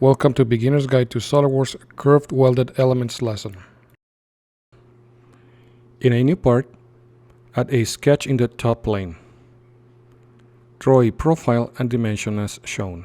Welcome to Beginner's Guide to SolidWorks Curved Welded Elements lesson. In a new part, add a sketch in the top plane. Draw a profile and dimension as shown.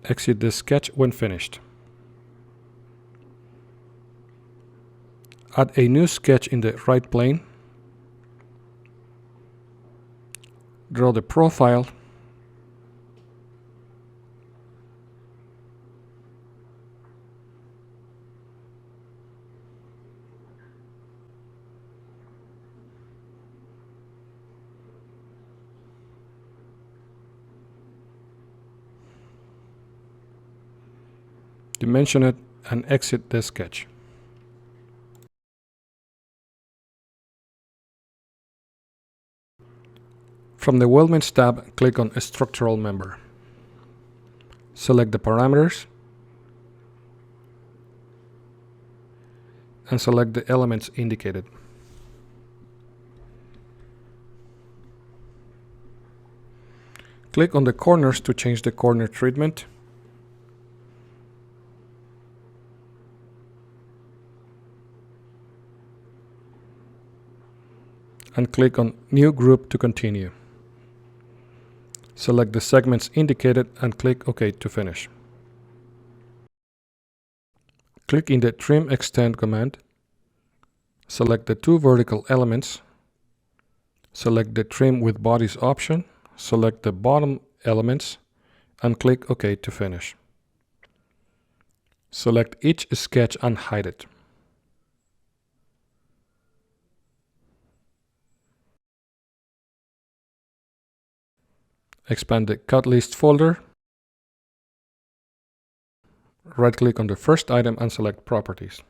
Exit the sketch when finished. Add a new sketch in the right plane. Draw the profile. Dimension it and exit the sketch. From the Weldments tab, click on a structural member. Select the parameters and select the elements indicated. Click on the corners to change the corner treatment. And click on New Group to continue. Select the segments indicated and click OK to finish. Click in the Trim Extend command. Select the two vertical elements. Select the Trim with Bodies option. Select the bottom elements and click OK to finish. Select each sketch and hide it. Expand the cut list folder. Right-click on the first item and select Properties.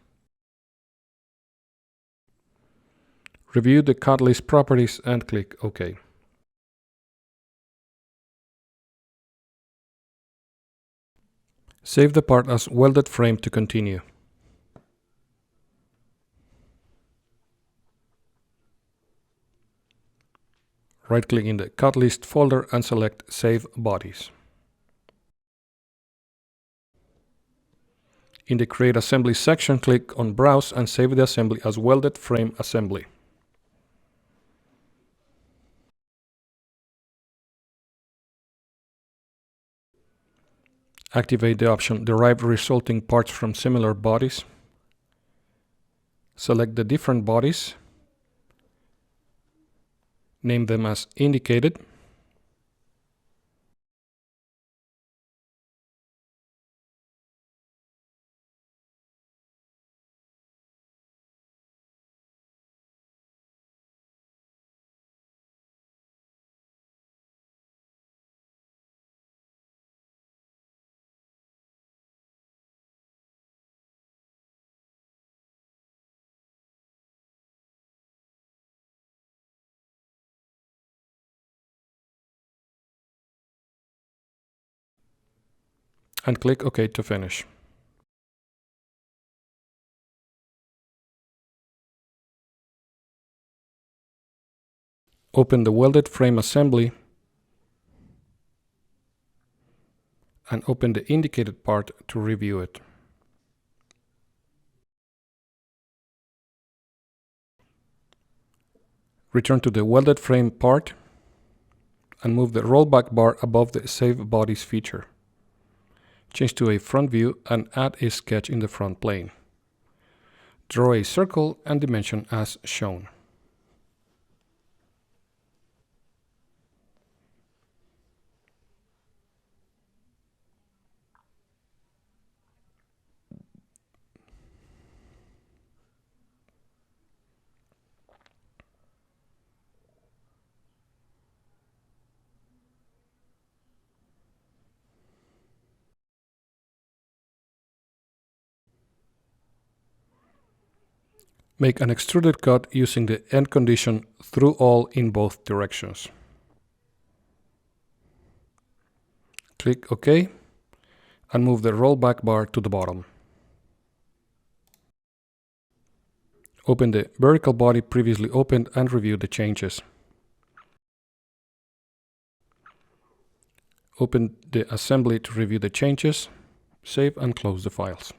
Review the cut list properties and click OK. Save the part as welded frame to continue. Right-click in the cut list folder and select Save Bodies. In the Create Assembly section, click on Browse and save the assembly as Welded Frame Assembly. Activate the option Derive Resulting Parts from Similar Bodies. Select the different bodies. Name them as indicated. And click OK to finish. Open the welded frame assembly and open the indicated part to review it. Return to the welded frame part and move the rollback bar above the Save Bodies feature. Change to a front view and add a sketch in the front plane. Draw a circle and dimension as shown. Make an extruded cut using the end condition through all in both directions. Click OK and move the rollback bar to the bottom. Open the vertical body previously opened and review the changes. Open the assembly to review the changes. Save and close the files.